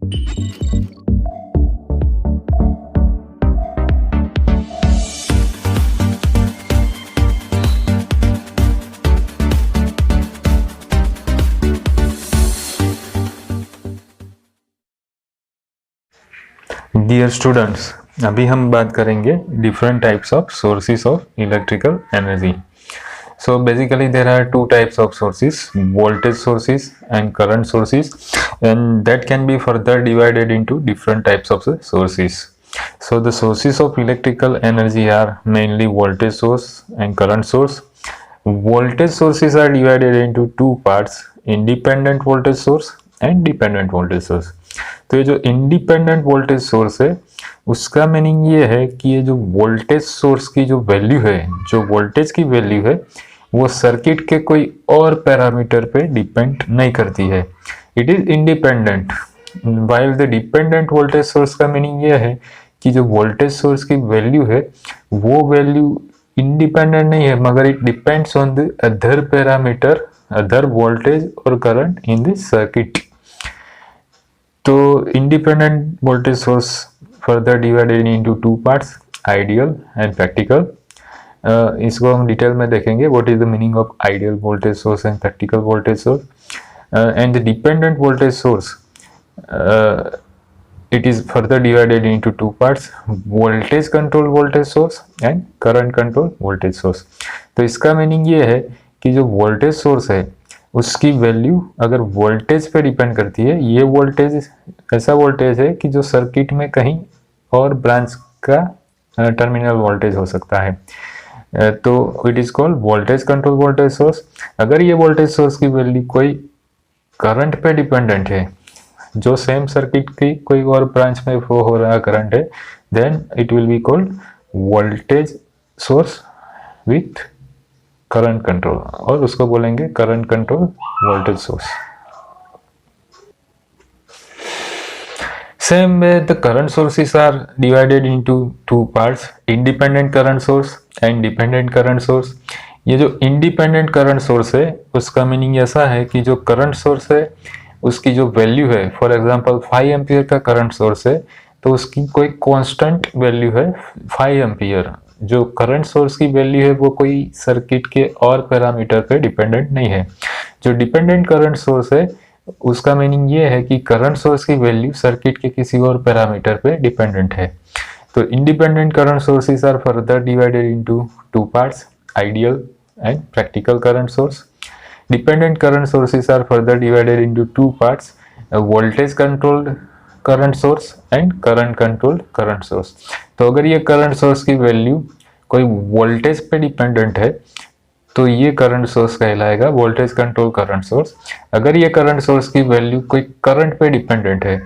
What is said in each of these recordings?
Dear students, अभी हम बात करेंगे different types of sources of electrical energy. So basically there are two types of sources, voltage sources and current sources, and that can be further divided into different types of sources. So the sources of electrical energy are mainly voltage source and current source. Voltage sources are divided into two parts, independent voltage source and dependent voltage source. तो ये जो independent voltage source है उसका meaning ये है कि ये जो वोल्टेज सोर्स की जो वैल्यू है, जो वोल्टेज की वैल्यू है, वो सर्किट के कोई और पैरामीटर पे डिपेंड नहीं करती है. It is independent. While the dependent voltage source का मीनिंग ये है कि जो वोल्टेज सोर्स की वैल्यू है वो वैल्यू इंडिपेंडेंट नहीं है, मगर it depends on the other parameter, other voltage और करंट इन द सर्किट. तो independent voltage source further divided into two parts, ideal and practical. इसको हम डिटेल में देखेंगे. What is the meaning of ideal voltage source and practical voltage source. And the dependent voltage source, it is further divided into two parts, voltage control voltage source and current control voltage source. तो इसका meaning ये है कि जो voltage source है उसकी value अगर voltage पे डिपेंड करती है, ये वोल्टेज ऐसा वोल्टेज है कि जो सर्किट में कहीं और ब्रांच का टर्मिनल वोल्टेज हो सकता है. तो it is called voltage control voltage source. अगर ये वोल्टेज सोर्स की वैल्यू कोई करंट पे डिपेंडेंट है, जो सेम सर्किट की कोई और ब्रांच में फ्लो हो रहा करंट है, then it will be called voltage source with current control, और उसको बोलेंगे current control voltage source. Same way the current sources are divided into two parts, independent current source and dependent current source. ये जो independent current source है उसका meaning ऐसा है कि जो करंट सोर्स है उसकी जो वैल्यू है, फॉर एग्जांपल 5 एम्पियर का करंट सोर्स है तो उसकी कोई कांस्टेंट वैल्यू है 5 एम्पियर. जो करंट सोर्स की वैल्यू है वो कोई सर्किट के और पैरामीटर पे डिपेंडेंट नहीं है. जो डिपेंडेंट करंट सोर्स है उसका मीनिंग ये है कि करंट सोर्स की वैल्यू सर्किट के किसी और पैरामीटर पे डिपेंडेंट है. तो independent current sources are further divided into two parts, ideal and practical current source. Dependent current sources are further divided into two parts, a voltage controlled current source and current controlled current source. तो अगर ये current source की value कोई voltage पे dependent है तो ये current source कहलाएगा वोल्टेज कंट्रोल करंट सोर्स. अगर ये करंट सोर्स की वैल्यू कोई करंट पे डिपेंडेंट है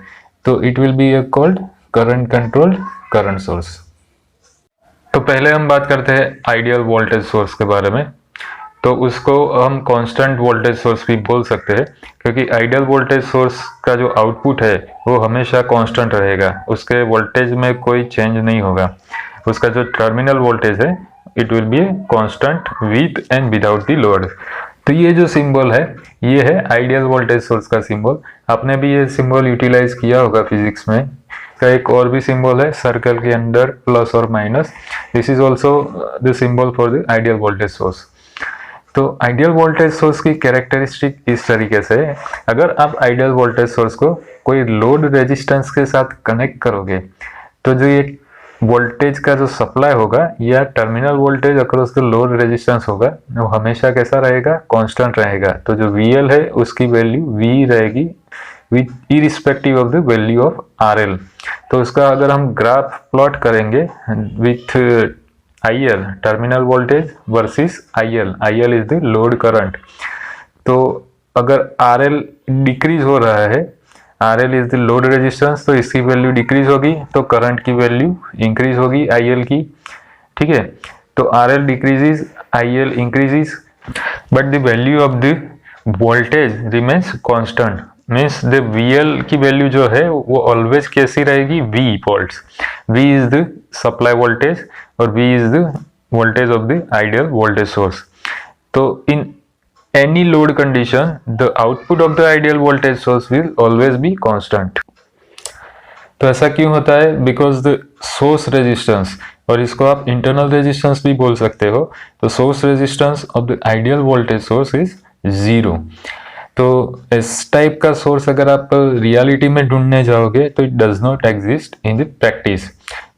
तो it will be called current controlled current source. तो पहले हम बात करते हैं आइडियल वोल्टेज सोर्स के बारे में. तो उसको हम कांस्टेंट वोल्टेज सोर्स भी बोल सकते हैं, क्योंकि आइडियल वोल्टेज सोर्स का जो आउटपुट है वो हमेशा कांस्टेंट रहेगा, उसके वोल्टेज में कोई चेंज नहीं होगा. उसका जो टर्मिनल वोल्टेज है it will be constant with and without the load. तो ये जो सिंबल है ये है आइडियल वोल्टेज सोर्स का सिंबल. आपने भी ये सिंबल यूटिलाइज किया होगा फिजिक्स में. का एक और भी सिंबल है सर्कल के अंदर प्लस और minus. This is also the symbol for the ideal voltage source. तो आइडियल वोल्टेज सोर्स की कैरेक्टरिस्टिक इस तरीके से, अगर आप आइडियल वोल्टेज सोर्स को कोई लोड रेजिस्टेंस के साथ कनेक्ट करोगे तो जो ये वोल्टेज का जो सप्लाई होगा या terminal voltage across the load resistance होगा वो हमेशा कैसा रहेगा, कांस्टेंट रहेगा. तो जो VL है उसकी वैल्यू V रहेगी with irrespective of the value of RL. तो उसका अगर हम ग्राफ प्लॉट करेंगे with IL, terminal voltage versus IL is the load current. तो अगर RL डिक्रीज हो रहा है, RL is the load resistance, तो इसकी वैल्यू डिक्रीज होगी तो करंट की वैल्यू इंक्रीज होगी IL की. ठीक है. तो RL decreases, IL increases, but the value of the voltage remains constant. Means the VL की वैल्यू जो है वो ऑलवेज कैसी रहेगी, V volts. V is the supply voltage और V is the voltage of the ideal voltage source. तो in any load condition the output of the ideal voltage source will always be constant. तो ऐसा क्यों होता है? Because the source resistance, और इसको आप इंटरनल रेजिस्टेंस भी बोल सकते हो, तो source resistance of the ideal voltage source is 0। तो इस टाइप का सोर्स अगर आप रियलिटी में ढूंढने जाओगे तो it does not exist in the practice.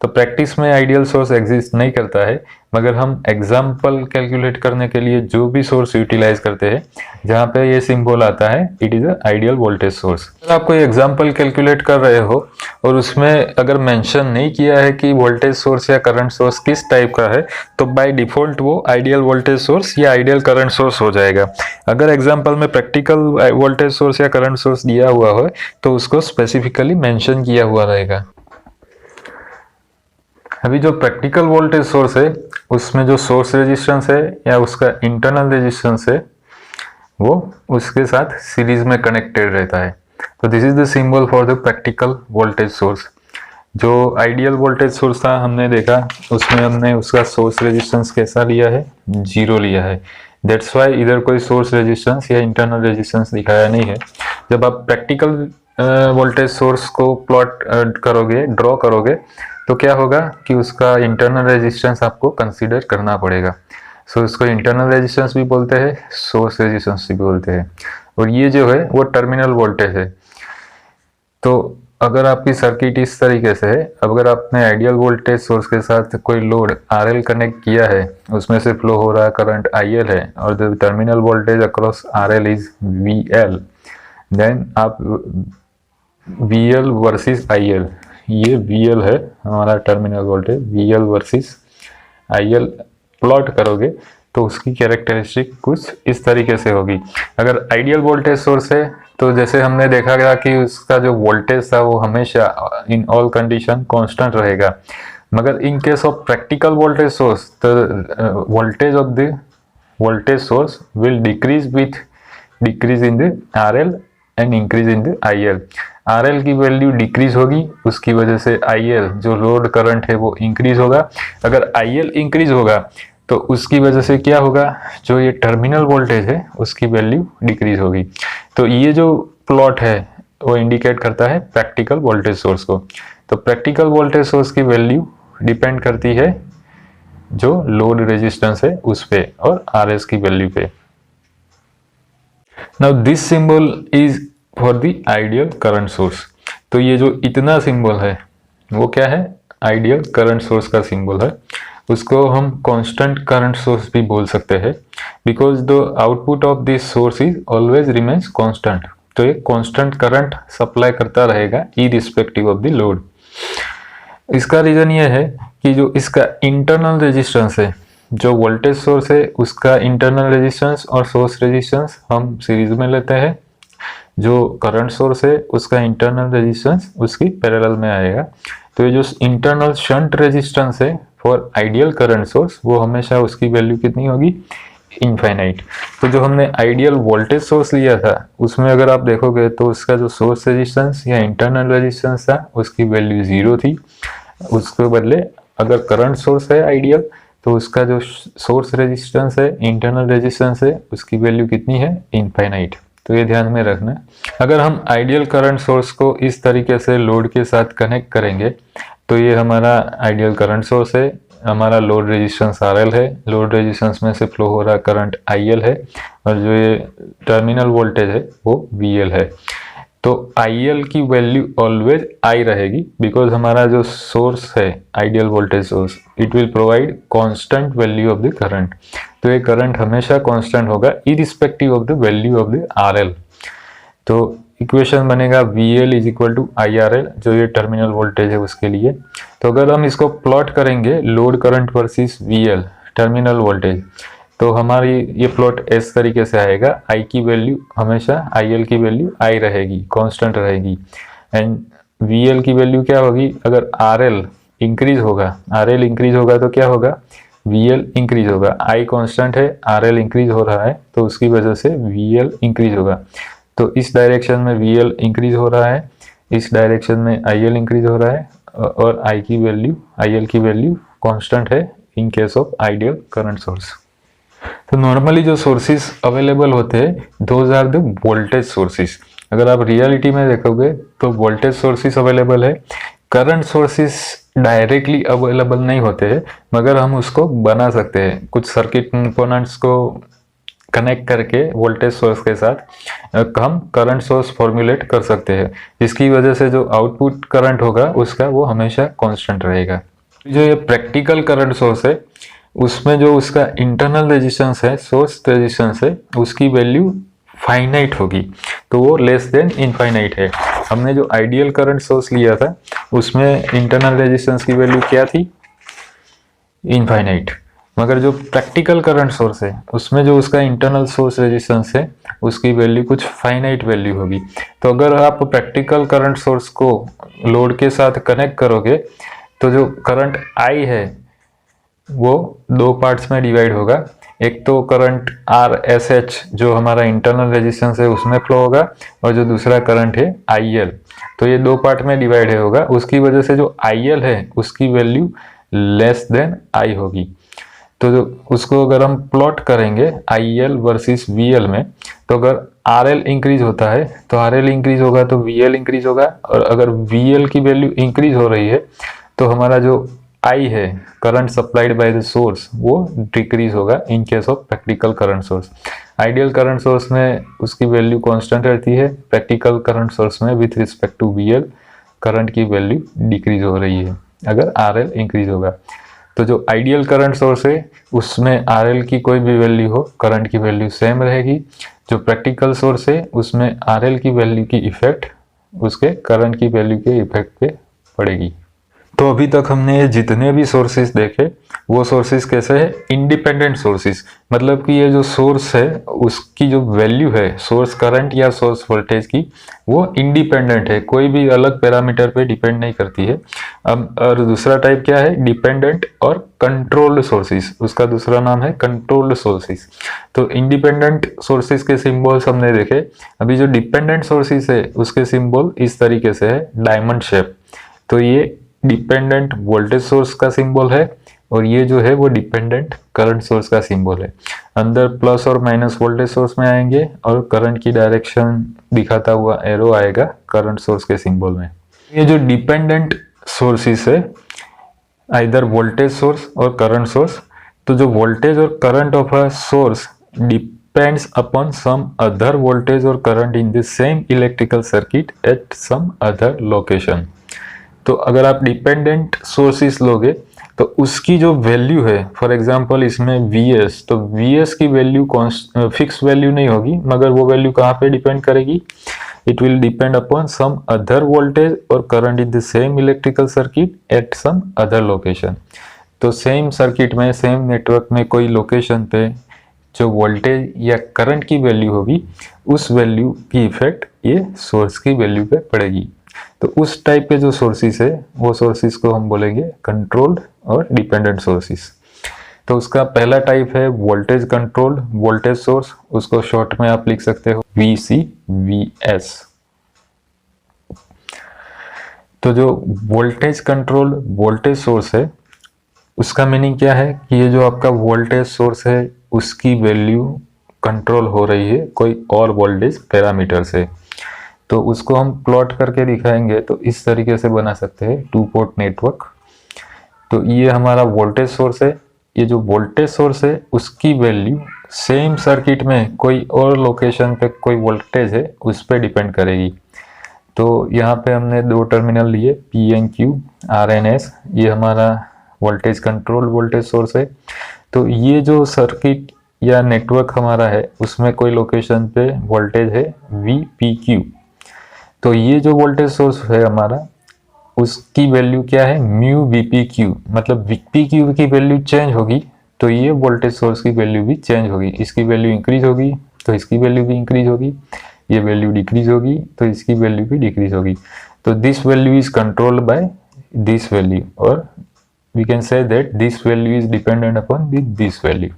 तो प्रैक्टिस में आइडियल सोर्स एग्जिस्ट नहीं करता है, मगर हम एग्जाम्पल कैलकुलेट करने के लिए जो भी सोर्स यूटिलाइज करते हैं जहाँ पे ये सिंबल आता है, it is a ideal voltage source. अगर आप कोई एग्जाम्पल कैलकुलेट कर रहे हो और उसमें अगर मेंशन नहीं किया है कि वोल्टेज सोर्स या करंट सोर्स किस टाइप का है, तो बाय डिफॉल्ट वो आइडियल वोल्टेज सोर्स या आइडियल करंट सोर्स हो जाएगा। अगर एग्जाम्पल में प्रैक्टिकल वोल्टेज सोर्स या करंट सोर्स दिया हुआ हो तो उसको स्पेसिफिकली मेंशन किया हुआ रहेगा। अभी जो प्रैक्टिकल वोल्टेज सोर्स है उसमें जो सोर्स रेजिस्टेंस है या उसका इंटरनल रेजिस्टेंस है वो उसके साथ सीरीज में कनेक्टेड रहता है। तो this is the symbol for the practical voltage source. जो आइडियल वोल्टेज सोर्स था हमने देखा, उसमें हमने उसका सोर्स रेजिस्टेंस कैसा लिया है? 0 लिया है। दैट्स वाई इधर कोई सोर्स रेजिस्टेंस या इंटरनल रेजिस्टेंस दिखाया नहीं है। जब आप प्रैक्टिकल वोल्टेज सोर्स को प्लॉट करोगे, ड्रॉ करोगे, तो क्या होगा कि उसका इंटरनल रेजिस्टेंस आपको कंसीडर करना पड़ेगा। सो इसको इंटरनल रेजिस्टेंस भी बोलते हैं, सोर्स रेजिस्टेंस भी बोलते हैं, और ये जो है वो टर्मिनल वोल्टेज है। तो अगर आपकी सर्किट इस तरीके से है, अगर आपने आइडियल वोल्टेज सोर्स के साथ कोई लोड RL कनेक्ट किया है, उसमें से फ्लो हो रहा करंट IL है और the terminal voltage across RL is VL, then आप VL वर्सेस IL, ये VL है हमारा terminal voltage, VL versus IL plot करोगे तो उसकी कैरेक्टरिस्टिक कुछ इस तरीके से होगी। अगर आइडियल वोल्टेज सोर्स है तो जैसे हमने देखा गया कि उसका जो वोल्टेज था वो हमेशा इन ऑल कंडीशन कांस्टेंट रहेगा, मगर इन case of practical voltage source the voltage of the voltage source will decrease in the RL and increase in the IL। RL की वैल्यू डिक्रीज होगी, उसकी वजह से IL जो लोड करंट है वो इंक्रीज होगा। अगर IL इंक्रीज होगा तो उसकी वजह से क्या होगा, जो ये टर्मिनल वोल्टेज है उसकी वैल्यू डिक्रीज होगी। तो ये जो प्लॉट है वो इंडिकेट करता है प्रैक्टिकल वोल्टेज सोर्स को। तो प्रैक्टिकल वोल्टेज सोर्स की वैल्यू डिपेंड करती है जो लोड रेजिस्टेंस है उस पे और RS की वैल्यू पे। Now this symbol is for the ideal current source. तो ये जो इतना सिंबल है वो क्या है? आइडियल करंट सोर्स का सिंबल है। उसको हम कांस्टेंट करंट सोर्स भी बोल सकते हैं, because the output of this source is always remains constant. तो ये कांस्टेंट करंट सप्लाई करता रहेगा इररिस्पेक्टिव ऑफ द लोड। इसका रीजन ये है कि जो इसका इंटरनल रेजिस्टेंस है, जो वोल्टेज सोर्स है उसका इंटरनल रेजिस्टेंस और सोर्स रेजिस्टेंस हम सीरीज में लेते हैं, जो करंट सोर्स है उसका इंटरनल रेजिस्टेंस उसकी पैरेलल में आएगा। तो ये जो इंटरनल शंट रेजिस्टेंस है फॉर आइडियल करंट सोर्स वो हमेशा उसकी वैल्यू कितनी होगी? इनफाइनाइट। तो जो हमने आइडियल वोल्टेज सोर्स लिया था उसमें अगर आप देखोगे तो उसका जो सोर्स रेजिस्टेंस या इंटरनल रेजिस्टेंस था उसकी वैल्यू 0 थी। उसके बदले अगर करंट सोर्स है आइडियल तो उसका जो सोर्स रेजिस्टेंस है, इंटरनल रेजिस्टेंस है, उसकी वैल्यू कितनी है? इनफाइनाइट। तो ये ध्यान में रखना। अगर हम आइडियल करंट सोर्स को इस तरीके से लोड के साथ कनेक्ट करेंगे तो ये हमारा आइडियल करंट सोर्स है, हमारा लोड रेजिस्टेंस RL है, लोड रेजिस्टेंस में से फ्लो हो रहा करंट IL है, और जो ये टर्मिनल वोल्टेज है वो VL है। तो IL की वैल्यू ऑलवेज I रहेगी, बिकॉज हमारा जो सोर्स है ideal voltage source, it will provide constant value of the current. तो ये करंट हमेशा कांस्टेंट होगा irrespective of the value of the RL। तो इक्वेशन बनेगा VL is equal to IRL, जो ये टर्मिनल वोल्टेज है उसके लिए। तो अगर हम इसको प्लॉट करेंगे load current versus VL terminal voltage, तो हमारी ये प्लॉट इस तरीके से आएगा। I की वैल्यू हमेशा IL की वैल्यू I रहेगी, कांस्टेंट रहेगी, एंड VL की वैल्यू क्या होगी? अगर RL इंक्रीज होगा तो क्या होगा? VL इंक्रीज होगा। I कांस्टेंट है, RL इंक्रीज हो रहा है तो उसकी वजह से VL इंक्रीज होगा। तो इस डायरेक्शन में VL इंक्रीज हो रहा है, इस डायरेक्शन में IL इंक्रीज हो रहा है, और IL की वैल्यू कांस्टेंट है in case of ideal current source. तो नॉर्मली जो सोर्सेज अवेलेबल होते हैं those are the voltage sources. अगर आप रियलिटी में देखोगे तो वोल्टेज सोर्सेज अवेलेबल है, करंट सोर्सेस डायरेक्टली अवेलेबल नहीं होते हैं, मगर हम उसको बना सकते हैं कुछ सर्किट कंपोनेंट्स को कनेक्ट करके वोल्टेज सोर्स के साथ हम करंट सोर्स फॉर्मुलेट कर सकते हैं, जिसकी वजह से जो आउटपुट करंट होगा उसका वो हमेशा कांस्टेंट रहेगा। जो ये प्रैक्टिकल करंट सोर्स है उसमें जो उसका इंटरनल रेजिस्टेंस है, सोर्स रेजिस्टेंस है, उसकी वैल्यू फाइनाइट होगी, तो वो लेस देन इनफाइनाइट है। हमने जो आइडियल करंट सोर्स लिया था उसमें इंटरनल रेजिस्टेंस की वैल्यू क्या थी, इनफाइनाइट। मगर जो प्रैक्टिकल करंट सोर्स है उसमें जो उसका इंटरनल सोर्स रेजिस्टेंस है उसकी वैल्यू कुछ फाइनाइट वैल्यू होगी। तो अगर आप प्रैक्टिकल करंट सोर्स को लोड के साथ कनेक्ट करोगे तो जो करंट आई है वो दो पार्ट्स में डिवाइड होगा। एक तो करंट आर एस एच जो हमारा इंटरनल रेजिस्टेंस है उसमें फ्लो होगा, और जो दूसरा करंट है आई एल, तो ये दो पार्ट में डिवाइड होगा। उसकी वजह से जो आई एल है उसकी वैल्यू लेस देन आई होगी। तो जो उसको अगर हम प्लॉट करेंगे I L versus V L में, तो अगर आर एल इंक्रीज होता है तो आर एल इंक्रीज होगा तो वी एल इंक्रीज होगा, और अगर वी एल की वैल्यू इंक्रीज हो रही है तो हमारा जो आई है current supplied by the source वो डिक्रीज होगा in case of practical current source. Ideal current source में उसकी वैल्यू कांस्टेंट रहती है, प्रैक्टिकल करंट सोर्स में with respect to V L current की वैल्यू डिक्रीज हो रही है अगर आर एल इंक्रीज होगा। तो जो आइडियल करंट सोर्स है उसमें आर एल की कोई भी वैल्यू हो करंट की वैल्यू सेम रहेगी। जो प्रैक्टिकल सोर्स है उसमें आर एल की वैल्यू की इफेक्ट उसके करंट की वैल्यू के इफेक्ट पे पड़ेगी। तो अभी तक हमने ये जितने भी सोर्सेस देखे वो सोर्सेस कैसे है, इंडिपेंडेंट सोर्सेस, मतलब कि ये जो सोर्स है उसकी जो वैल्यू है सोर्स करंट या सोर्स वोल्टेज की वो इंडिपेंडेंट है, कोई भी अलग पैरामीटर पे डिपेंड नहीं करती है। अब और दूसरा टाइप क्या है, डिपेंडेंट और कंट्रोल्ड सोर्सेस, उसका दूसरा नाम है कंट्रोल्ड सोर्सेस। तो इंडिपेंडेंट सोर्सेस के सिंबल्स हमने देखे। अभी जो डिपेंडेंट सोर्सेस है उसके सिंबल इस तरीके से है, डायमंड शेप। तो ये डिपेंडेंट वोल्टेज सोर्स का सिंबल है और ये जो है वो डिपेंडेंट करंट सोर्स का सिंबल है। अंदर प्लस और माइनस वोल्टेज सोर्स में आएंगे और करंट की डायरेक्शन दिखाता हुआ एरो आएगा करंट सोर्स के सिंबल में। ये जो डिपेंडेंट सोर्सेस है आइदर वोल्टेज सोर्स और करंट सोर्स, तो जो वोल्टेज और current of a source depends upon some other voltage और current in the same electrical circuit at some other location. तो अगर आप डिपेंडेंट सोर्सेस लोगे तो उसकी जो वैल्यू है, फॉर एग्जांपल इसमें Vs, तो Vs की वैल्यू फिक्स वैल्यू नहीं होगी, मगर वो वैल्यू कहाँ पे डिपेंड करेगी, it will depend upon some other voltage और current in the same electrical circuit at some other location. तो सेम सर्किट में सेम नेटवर्क में कोई लोकेशन पे जो वोल्टेज या करंट की वैल्यू होगी उस वैल्यू की इफेक्ट ये सोर्स की वैल्यू पे पड़ेगी। तो उस टाइप के जो सोर्सेस है वो सोर्सेस को हम बोलेंगे कंट्रोल्ड और डिपेंडेंट सोर्सेस। तो उसका पहला टाइप है वोल्टेज कंट्रोल्ड वोल्टेज सोर्स, उसको शॉर्ट में आप लिख सकते हो VCVS। तो जो वोल्टेज कंट्रोल्ड वोल्टेज सोर्स है उसका मीनिंग क्या है कि ये जो आपका वोल्टेज सोर्स है उसकी वैल्यू कंट्रोल हो रही है कोई और वोल्टेज पैरामीटर से। तो उसको हम प्लॉट करके दिखाएंगे तो इस तरीके से बना सकते हैं टू पोर्ट नेटवर्क। तो ये हमारा वोल्टेज सोर्स है, ये जो वोल्टेज सोर्स है उसकी वैल्यू सेम सर्किट में कोई और लोकेशन पे कोई वोल्टेज है उस पर डिपेंड करेगी। तो यहाँ पे हमने दो टर्मिनल लिए PNQ RNS, ये हमारा वोल्टेज कंट्रोल वोल्टेज सोर्स है। तो ये जो सर्किट या नेटवर्क हमारा है उसमें कोई लोकेशन पे वोल्टेज है VPQ। तो ये जो वोल्टेज सोर्स है हमारा उसकी वैल्यू क्या है म्यू VPQ, मतलब VPQ की वैल्यू चेंज होगी तो ये वोल्टेज सोर्स की वैल्यू भी चेंज होगी। इसकी वैल्यू इंक्रीज होगी तो इसकी वैल्यू भी इंक्रीज होगी, ये वैल्यू डिक्रीज होगी तो इसकी वैल्यू भी डिक्रीज होगी। तो this value is controlled by this value, और we can say that this value is dependent upon this value.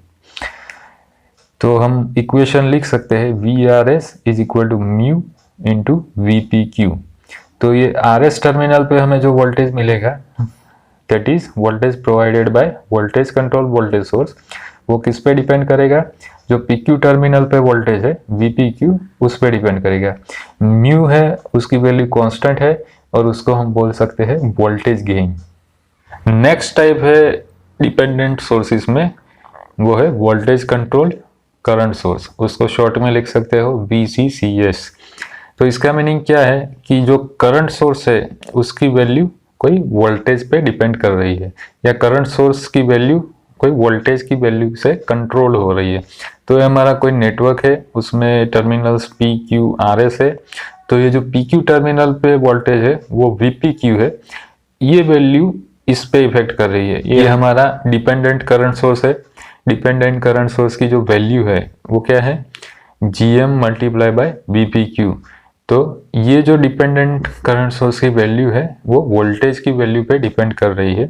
तो हम इक्वेशन लिख सकते हैं VRS is equal to mu into VPQ। तो ये RS टर्मिनल पे हमें जो वोल्टेज मिलेगा that is voltage provided by voltage control voltage source, वो किस पे डिपेंड करेगा, जो PQ टर्मिनल पे वोल्टेज है VPQ उस पे डिपेंड करेगा। म्यू है उसकी वैल्यू कांस्टेंट है और उसको हम बोल सकते हैं वोल्टेज गेन। नेक्स्ट टाइप है डिपेंडेंट सोर्सेस में, वो है वोल्टेज कंट्रोल करंट सोर्स, उसको शॉर्ट में लिख सकते हो VCCS। तो इसका मीनिंग क्या है कि जो करंट सोर्स है उसकी वैल्यू कोई वोल्टेज पे डिपेंड कर रही है, या करंट सोर्स की वैल्यू कोई वोल्टेज की वैल्यू से कंट्रोल हो रही है। तो ये हमारा कोई नेटवर्क है, उसमें टर्मिनल्स PQ RS है, तो ये जो PQ टर्मिनल पे वोल्टेज है वो VPQ है, ये वैल्यू इस पे इफेक्ट कर रही है। ये हमारा डिपेंडेंट करंट सोर्स है। डिपेंडेंट करंट सोर्स की जो वैल्यू है वो क्या है, GM मल्टीप्लाई बाय VPQ। तो ये जो डिपेंडेंट करंट सोर्स की वैल्यू है वो वोल्टेज की वैल्यू पे डिपेंड कर रही है।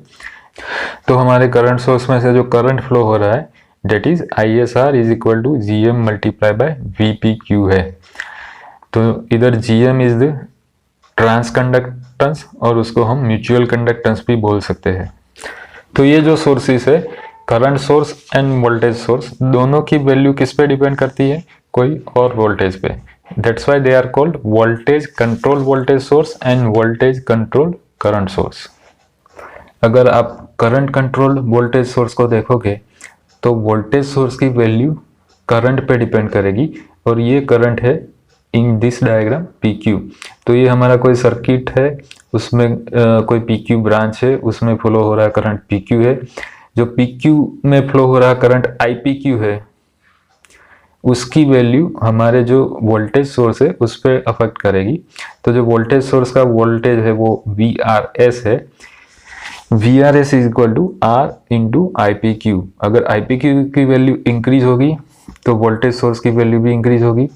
तो हमारे करंट सोर्स में से जो करंट फ्लो हो रहा है that is ISR is equal to GM multiply by VPQ है। तो इधर GM is the transconductance और उसको हम म्यूचुअल कंडक्टेंस भी बोल सकते हैं। तो ये जो सोर्सेस है, current source and voltage source, दोनों की वैल्यू किस पे डिपेंड करती है, कोई और वोल्टेज पे। That's why they are called voltage control voltage source and voltage control current source. अगर आप करंट कंट्रोल वोल्टेज सोर्स को देखोगे तो वोल्टेज सोर्स की वैल्यू करंट पे डिपेंड करेगी, और ये करंट है इन दिस डायग्राम PQ। तो ये हमारा कोई सर्किट है, उसमें कोई PQ ब्रांच है, उसमें फ्लो हो रहा है करंट PQ है। जो PQ में फ्लो हो रहा करंट IPQ है, उसकी वैल्यू हमारे जो वोल्टेज सोर्स है उस पर अफेक्ट करेगी। तो जो वोल्टेज सोर्स का वोल्टेज है वो VRS है। VRS is equal to R into IPQ। अगर IPQ की वैल्यू इंक्रीज होगी तो वोल्टेज सोर्स की वैल्यू भी इंक्रीज होगी,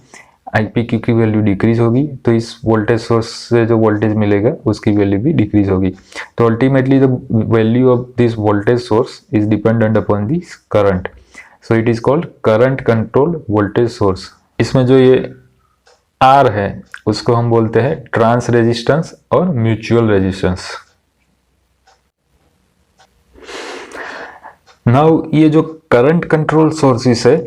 IPQ की वैल्यू डिक्रीज होगी तो इस वोल्टेज सोर्स से जो वोल्टेज मिलेगा उसकी वैल्यू भी डिक्रीज होगी। तो ultimately the value of this voltage source is dependent upon this current, so it is called current control voltage source. इसमें जो ये R है उसको हम बोलते हैं ट्रांस रेजिस्टेंस और म्यूचुअल रेजिस्टेंस। नाउ ये जो करंट कंट्रोल सोर्सेस है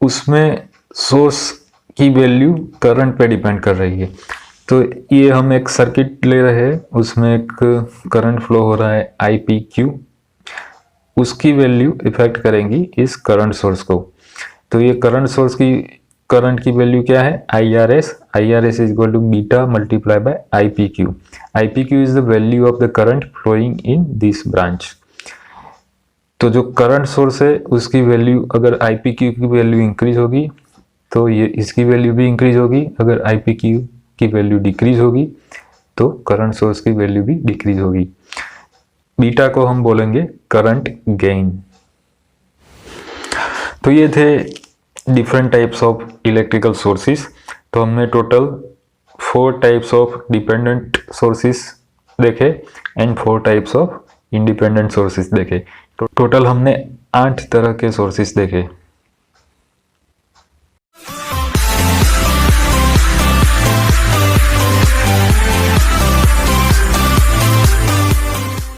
उसमें सोर्स की वैल्यू करंट पे डिपेंड कर रही है। तो ये हम एक सर्किट ले रहे हैं, उसमें एक करंट फ्लो हो रहा है IPQ, उसकी वैल्यू इफेक्ट करेंगी इस करंट सोर्स को। तो ये करंट सोर्स की करंट की वैल्यू क्या है, IRS is equal to beta multiply by IPQ। IPQ is the value of the current flowing in this branch. तो जो करंट सोर्स है उसकी वैल्यू, अगर IPQ की वैल्यू इंक्रीज होगी तो ये इसकी वैल्यू भी इंक्रीज होगी, अगर IPQ की वैल्यू डिक्रीज होगी तो करंट सोर्स की वैल्यू भी डिक्रीज होगी। बीटा को हम बोलेंगे करंट गेन। तो ये थे different types of electrical sources. तो हमने total 4 types of dependent sources देखे and 4 types of independent sources देखे। तो टोटल हमने 8 तरह के सोर्सेस देखे।